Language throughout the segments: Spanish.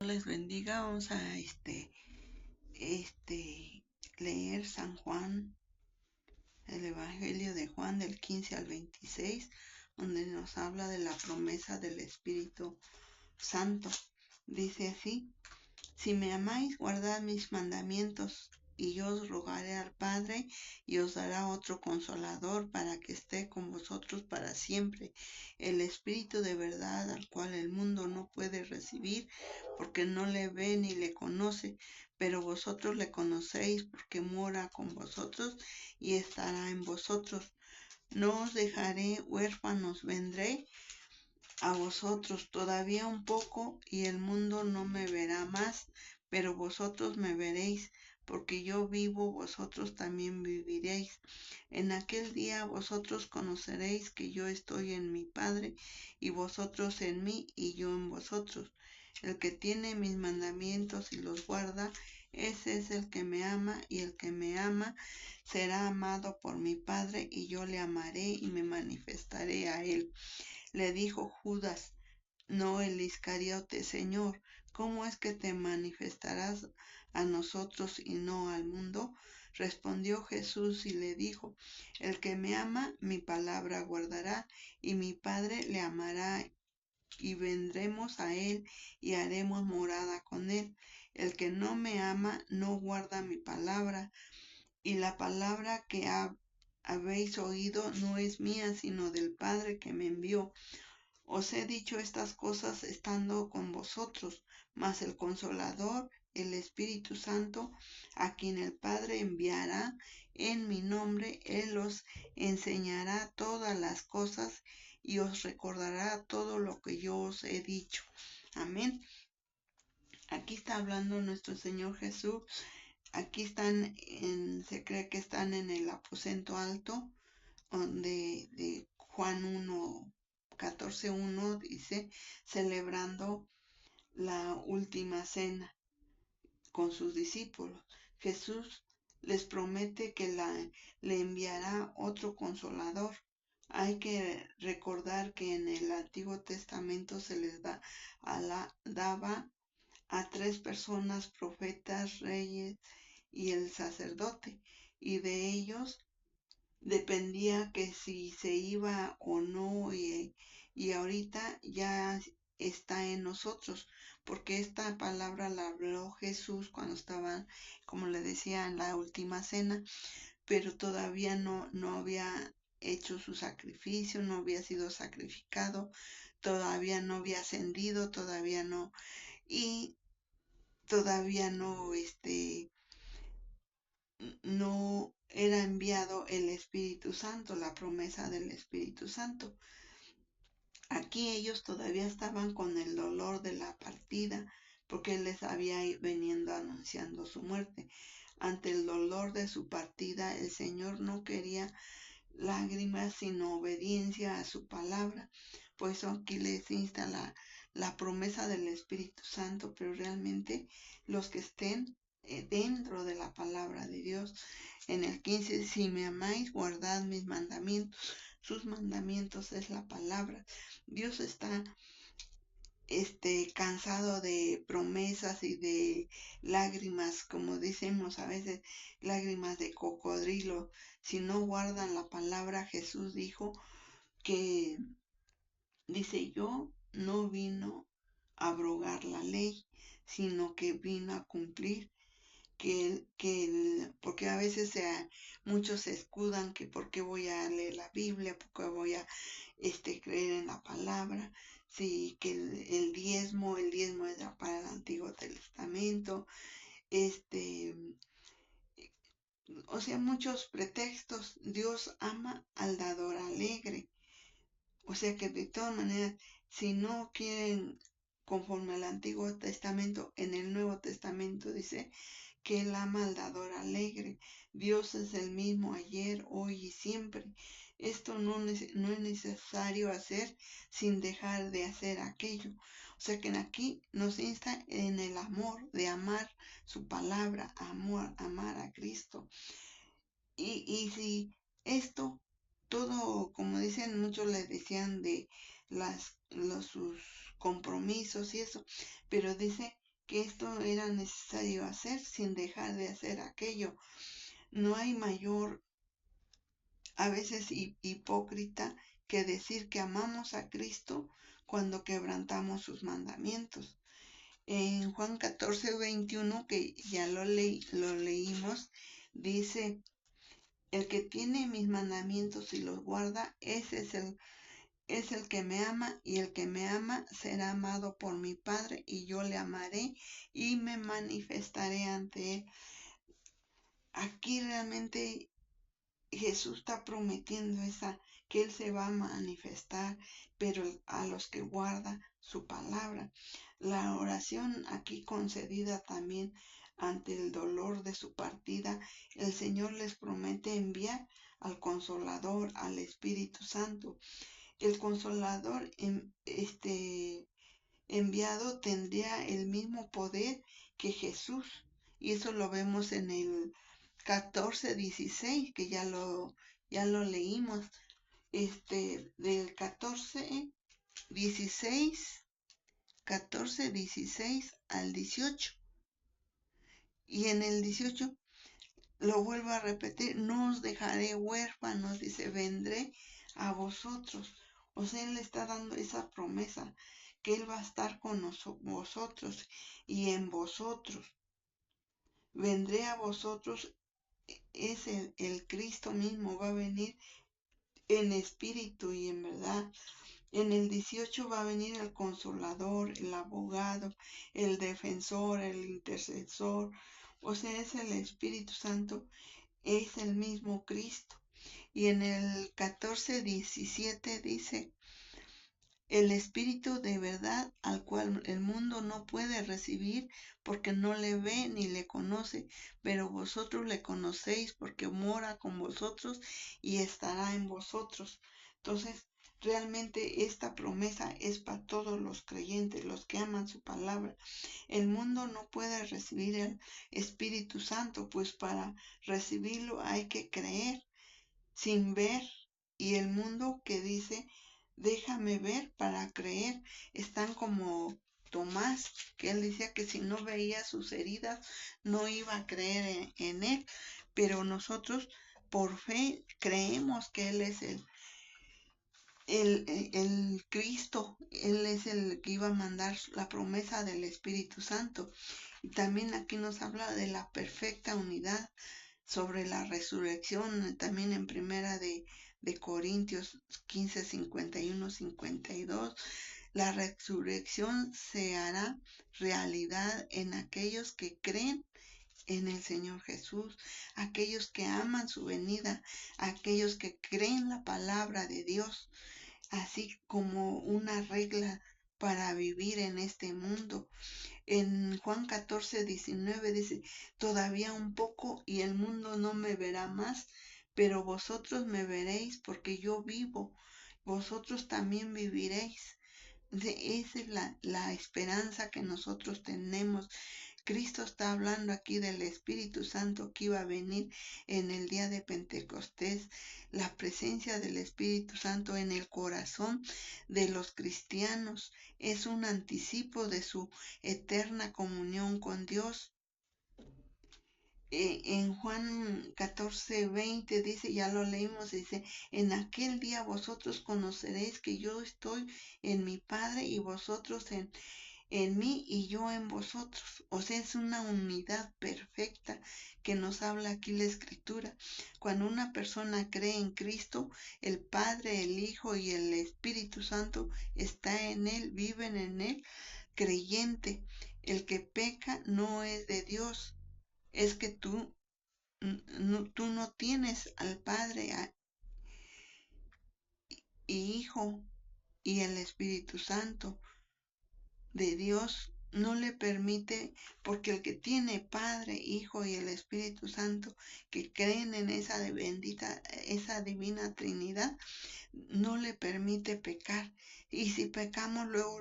Les bendiga. Vamos a este leer San Juan, el Evangelio de Juan del 15 al 26, donde nos habla de la promesa del Espíritu Santo. Dice así: si me amáis, guardad mis mandamientos, y yo os rogaré al Padre, y os dará otro consolador para que esté con vosotros para siempre, el Espíritu de verdad, al cual el mundo no puede recibir, porque no le ve ni le conoce, pero vosotros le conocéis, porque mora con vosotros y estará en vosotros. No os dejaré huérfanos, vendré a vosotros todavía un poco, y el mundo no me verá más, pero vosotros me veréis, porque yo vivo, vosotros también viviréis. En aquel día vosotros conoceréis que yo estoy en mi Padre, y vosotros en mí, y yo en vosotros. El que tiene mis mandamientos y los guarda, ese es el que me ama, y el que me ama será amado por mi Padre, y yo le amaré y me manifestaré a él. Le dijo Judas, no el Iscariote: Señor, ¿cómo es que te manifestarás a nosotros y no al mundo? Respondió Jesús y le dijo: el que me ama, mi palabra guardará, y mi Padre le amará, y vendremos a él y haremos morada con él. El que no me ama no guarda mi palabra, y la palabra que habéis oído no es mía, sino del Padre que me envió. Os he dicho estas cosas estando con vosotros, mas el Consolador, el Espíritu Santo, a quien el Padre enviará en mi nombre, Él os enseñará todas las cosas y os recordará todo lo que yo os he dicho. Amén. Aquí está hablando nuestro Señor Jesús. Aquí se cree que están en el aposento alto, donde de Juan 1:14:1 dice, celebrando la última cena con sus discípulos. Jesús les promete que le enviará otro consolador. Hay que recordar que en el Antiguo Testamento se les daba a 3 personas: profetas, reyes y el sacerdote, y de ellos dependía que si se iba o no, y ahorita ya está en nosotros, porque esta palabra la habló Jesús cuando estaba, como le decía, en la última cena, pero todavía no había hecho su sacrificio, no había sido sacrificado, todavía no había ascendido, todavía no, y todavía no era enviado el Espíritu Santo, la promesa del Espíritu Santo. Aquí ellos todavía estaban con el dolor de la partida, porque él les había venido anunciando su muerte. Ante el dolor de su partida, el Señor no quería lágrimas, sino obediencia a su palabra. Por eso aquí les insta la promesa del Espíritu Santo, pero realmente los que estén dentro de la palabra de Dios. En el 15, si me amáis, guardad mis mandamientos. Sus mandamientos es la palabra. Dios está cansado de promesas y de lágrimas, como decimos a veces, lágrimas de cocodrilo. Si no guardan la palabra, Jesús dijo que, dice, yo no vino a abrogar la ley, sino que vino a cumplir. Porque a veces muchos se escudan que por qué voy a leer la Biblia, por qué voy a creer en la palabra, sí, que el diezmo era para el Antiguo Testamento, este, o sea, muchos pretextos. Dios ama al dador alegre, o sea que de todas maneras, si no quieren conforme al Antiguo Testamento, en el Nuevo Testamento dice que él ama al dador alegre. Dios es el mismo ayer, hoy y siempre. Esto no es necesario hacer sin dejar de hacer aquello. O sea que aquí nos insta en el amor, de amar su palabra, amar a Cristo. Y si esto, todo, como dicen, muchos le decían de sus compromisos y eso, pero dice que esto era necesario hacer sin dejar de hacer aquello. No hay mayor, a veces hipócrita, que decir que amamos a Cristo cuando quebrantamos sus mandamientos. En Juan 14:21, que ya lo leímos, dice: el que tiene mis mandamientos y los guarda, ese es el que me ama, y el que me ama será amado por mi Padre, y yo le amaré y me manifestaré ante él. Aquí realmente Jesús está prometiendo que Él se va a manifestar, pero a los que guardan su palabra. La oración aquí concedida también ante el dolor de su partida, el Señor les promete enviar al Consolador, al Espíritu Santo. El Consolador enviado tendría el mismo poder que Jesús, y eso lo vemos en el 14:16, que ya lo leímos, del 14:16 al 18. Y en el 18 lo vuelvo a repetir: no os dejaré huérfanos, dice, vendré a vosotros. O sea, Él está dando esa promesa, que Él va a estar con vosotros y en vosotros. Vendré a vosotros, es el Cristo mismo, va a venir en espíritu y en verdad. En el 18 va a venir el Consolador, el abogado, el defensor, el intercesor. O sea, es el Espíritu Santo, es el mismo Cristo. Y en el 14:17 dice: el Espíritu de verdad, al cual el mundo no puede recibir porque no le ve ni le conoce, pero vosotros le conocéis porque mora con vosotros y estará en vosotros. Entonces, realmente esta promesa es para todos los creyentes, los que aman su palabra. El mundo no puede recibir el Espíritu Santo, pues para recibirlo hay que creer sin ver. Y el mundo que dice: déjame ver para creer, están como Tomás, que él decía que si no veía sus heridas no iba a creer en él. Pero nosotros por fe creemos que Él es el Cristo, Él es el que iba a mandar la promesa del Espíritu Santo. Y también aquí nos habla de la perfecta unidad sobre la resurrección, también en primera de Corintios 15, 51, 52. La resurrección se hará realidad en aquellos que creen en el Señor Jesús, aquellos que aman su venida, aquellos que creen la palabra de Dios, así como una regla para vivir en este mundo. En Juan 14:19 dice: todavía un poco y el mundo no me verá más, pero vosotros me veréis porque yo vivo, vosotros también viviréis. Esa es la esperanza que nosotros tenemos. Cristo está hablando aquí del Espíritu Santo que iba a venir en el día de Pentecostés, la presencia del Espíritu Santo en el corazón de los cristianos. Es un anticipo de su eterna comunión con Dios. En Juan 14:20 dice, ya lo leímos, dice: en aquel día vosotros conoceréis que yo estoy en mi Padre y vosotros en mí y yo en vosotros. O sea, es una unidad perfecta que nos habla aquí la Escritura. Cuando una persona cree en Cristo, el Padre, el Hijo y el Espíritu Santo está en él, viven en él, creyente. El que peca no es de Dios. Es que tú no tienes al Padre y Hijo y el Espíritu Santo de Dios. No le permite, porque el que tiene Padre, Hijo y el Espíritu Santo, que creen en esa esa divina Trinidad, no le permite pecar. Y si pecamos, luego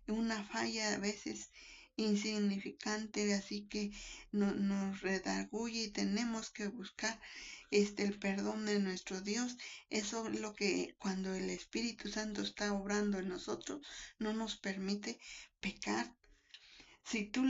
una falla a veces insignificante, así que nos redarguye y tenemos que buscar el perdón de nuestro Dios. Eso es lo que, cuando el Espíritu Santo está obrando en nosotros, no nos permite pecar. Si tú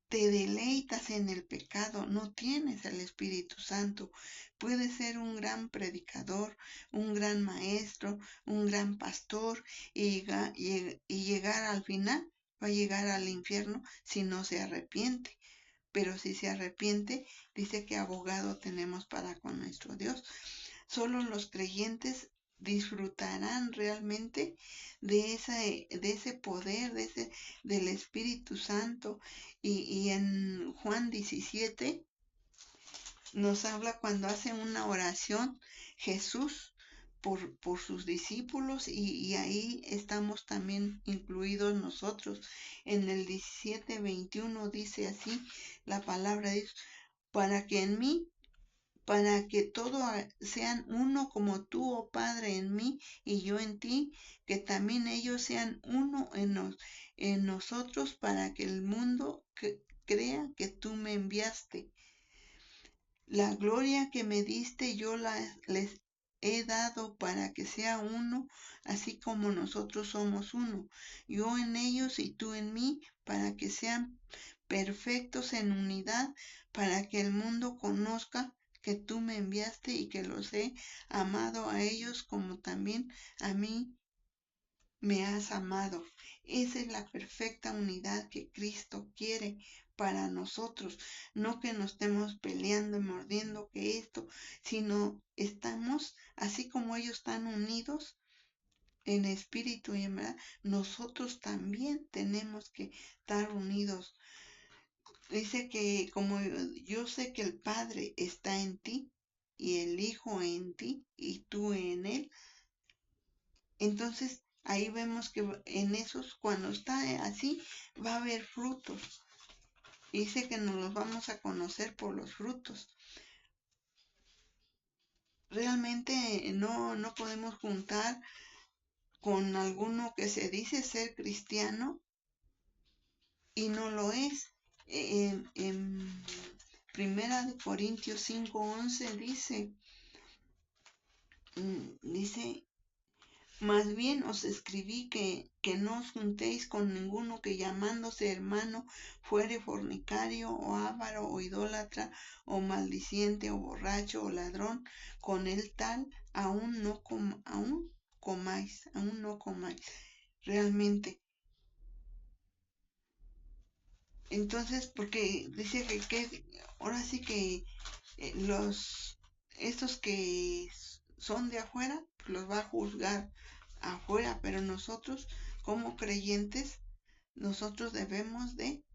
te deleitas en el pecado, no tienes el Espíritu Santo. Puedes ser un gran predicador, un gran maestro, un gran pastor y llegar al final, va a llegar al infierno si no se arrepiente. Pero si se arrepiente, dice que abogado tenemos para con nuestro Dios. Solo los creyentes disfrutarán realmente de ese poder, del Espíritu Santo. Y en Juan 17 nos habla cuando hace una oración Jesús por sus discípulos y ahí estamos también incluidos nosotros. En el 17:21 dice así la palabra de Dios, para que todos sean uno como tú, oh Padre, en mí y yo en ti, que también ellos sean uno en nosotros, para que el mundo crea que tú me enviaste. La gloria que me diste yo les he dado para que sea uno, así como nosotros somos uno. Yo en ellos y tú en mí, para que sean perfectos en unidad, para que el mundo conozca que tú me enviaste y que los he amado a ellos como también a mí me has amado. Esa es la perfecta unidad que Cristo quiere para nosotros. No que nos estemos peleando y mordiendo que esto, sino estamos, así como ellos están unidos en espíritu y en verdad, nosotros también tenemos que estar unidos. Dice que como yo sé que el Padre está en ti y el Hijo en ti y tú en él, entonces ahí vemos que en esos, cuando está así, va a haber frutos. Dice que nos los vamos a conocer por los frutos. Realmente no podemos juntar con alguno que se dice ser cristiano y no lo es. En Primera de Corintios 5:11 dice, más bien os escribí que no os juntéis con ninguno que llamándose hermano fuere fornicario o avaro o idólatra o maldiciente o borracho o ladrón, con el tal aún no comáis. Realmente. Entonces, porque dice que ahora sí que estos que son de afuera, pues los va a juzgar afuera, pero nosotros como creyentes, nosotros debemos de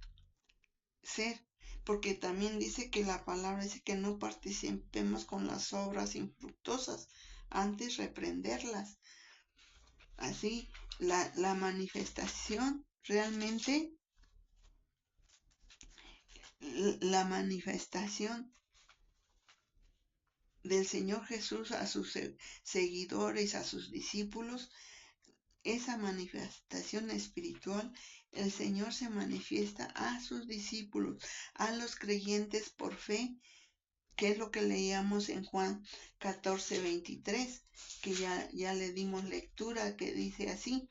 ser, porque también dice que la palabra dice que no participemos con las obras infructuosas, antes reprenderlas. Así, la manifestación realmente, la manifestación del Señor Jesús a sus seguidores, a sus discípulos, esa manifestación espiritual, el Señor se manifiesta a sus discípulos, a los creyentes por fe, que es lo que leíamos en Juan 14:23, que ya le dimos lectura, que dice así.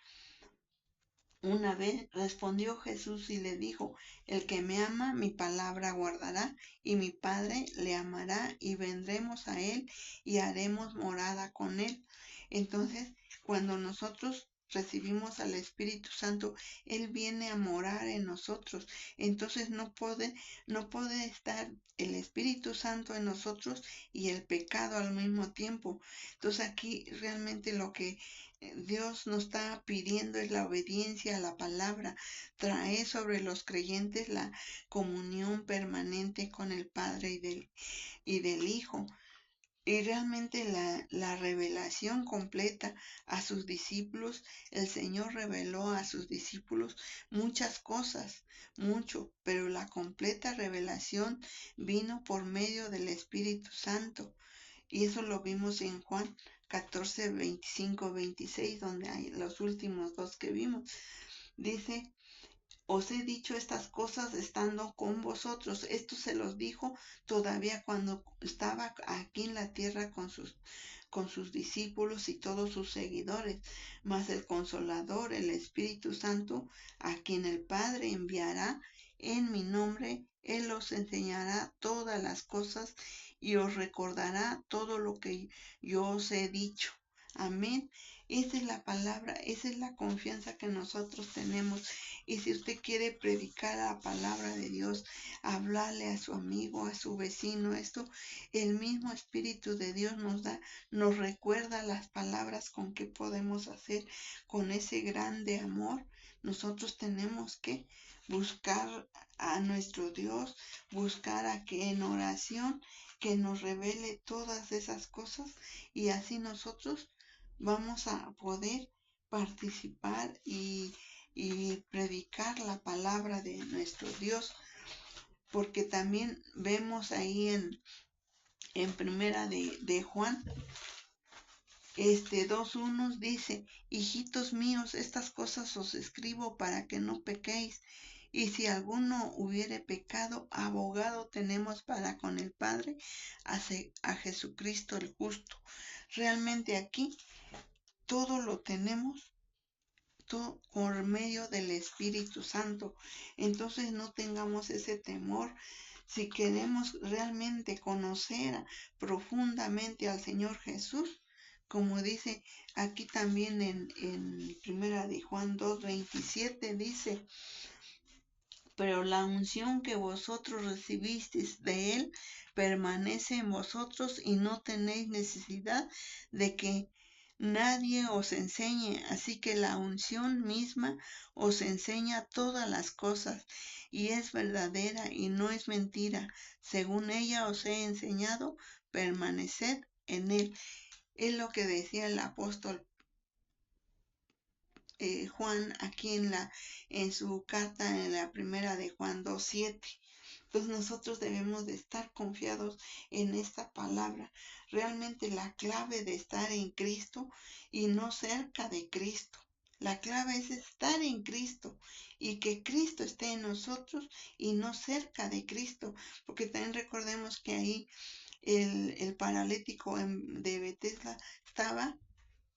Una vez respondió Jesús y le dijo, el que me ama, mi palabra guardará, y mi Padre le amará, y vendremos a él y haremos morada con él. Entonces, cuando nosotros recibimos al Espíritu Santo, Él viene a morar en nosotros. Entonces no puede estar el Espíritu Santo en nosotros y el pecado al mismo tiempo. Entonces aquí realmente lo que Dios nos está pidiendo es la obediencia a la palabra, trae sobre los creyentes la comunión permanente con el Padre y del Hijo. Y realmente la revelación completa a sus discípulos, el Señor reveló a sus discípulos muchas cosas, mucho, pero la completa revelación vino por medio del Espíritu Santo. Y eso lo vimos en Juan 14:25-26, donde hay los últimos dos que vimos. Dice, os he dicho estas cosas estando con vosotros. Esto se los dijo todavía cuando estaba aquí en la tierra con sus discípulos y todos sus seguidores, mas el Consolador, el Espíritu Santo, a quien el Padre enviará en mi nombre, Él os enseñará todas las cosas y os recordará todo lo que yo os he dicho. Amén. Esa es la palabra, esa es la confianza que nosotros tenemos. Y si usted quiere predicar la palabra de Dios, hablarle a su amigo, a su vecino, esto, el mismo Espíritu de Dios nos recuerda las palabras con que podemos hacer con ese grande amor. Nosotros tenemos que buscar a nuestro Dios, buscar a que en oración que nos revele todas esas cosas, y así nosotros vamos a poder participar y predicar la palabra de nuestro Dios, porque también vemos ahí en primera de Juan 2:1 dice: hijitos míos, estas cosas os escribo para que no pequéis. Y si alguno hubiere pecado, abogado tenemos para con el Padre, a Jesucristo el justo. Realmente aquí todo lo tenemos por medio del Espíritu Santo. Entonces no tengamos ese temor. Si queremos realmente conocer profundamente al Señor Jesús, como dice aquí también en primera de Juan 2:27, dice: pero la unción que vosotros recibisteis de Él permanece en vosotros y no tenéis necesidad de que nadie os enseñe. Así que la unción misma os enseña todas las cosas y es verdadera y no es mentira. Según ella os he enseñado, permaneced en Él. Es lo que decía el apóstol Juan aquí en su carta, en la primera de Juan 2:7. Entonces nosotros debemos de estar confiados en esta palabra. Realmente la clave de estar en Cristo y no cerca de Cristo. La clave es estar en Cristo y que Cristo esté en nosotros y no cerca de Cristo. Porque también recordemos que ahí el paralítico de Betesda estaba,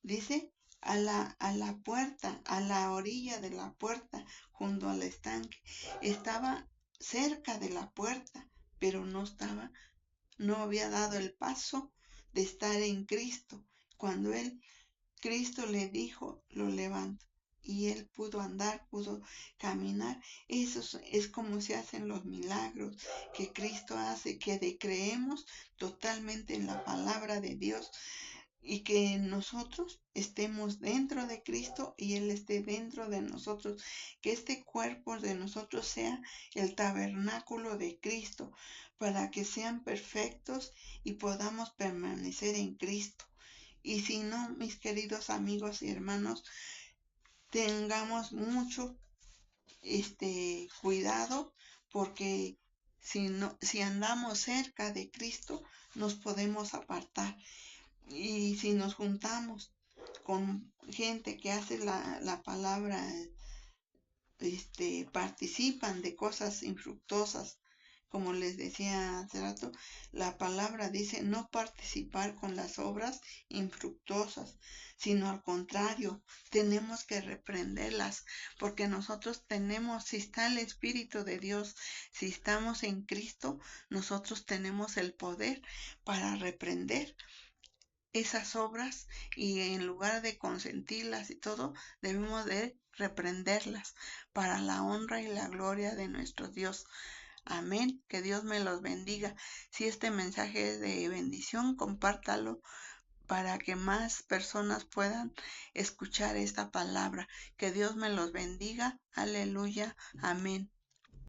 dice, a la puerta, a la orilla de la puerta, junto al estanque. Estaba cerca de la puerta, pero no había dado el paso de estar en Cristo. Cuando Cristo le dijo, lo levantó y él pudo andar, pudo caminar. Eso es como se hacen los milagros que Cristo hace, que creemos totalmente en la palabra de Dios, y que nosotros estemos dentro de Cristo y Él esté dentro de nosotros, que este cuerpo de nosotros sea el tabernáculo de Cristo, para que sean perfectos y podamos permanecer en Cristo. Y si no, mis queridos amigos y hermanos, tengamos mucho cuidado, porque si andamos cerca de Cristo, nos podemos apartar. Y si nos juntamos con gente que hace la palabra, participan de cosas infructuosas, como les decía hace rato, la palabra dice no participar con las obras infructuosas, sino al contrario, tenemos que reprenderlas, porque nosotros tenemos, si está el Espíritu de Dios, si estamos en Cristo, nosotros tenemos el poder para reprender esas obras, y en lugar de consentirlas y todo, debemos de reprenderlas para la honra y la gloria de nuestro Dios. Amén. Que Dios me los bendiga. Si este mensaje es de bendición, compártalo para que más personas puedan escuchar esta palabra. Que Dios me los bendiga. Aleluya. Amén.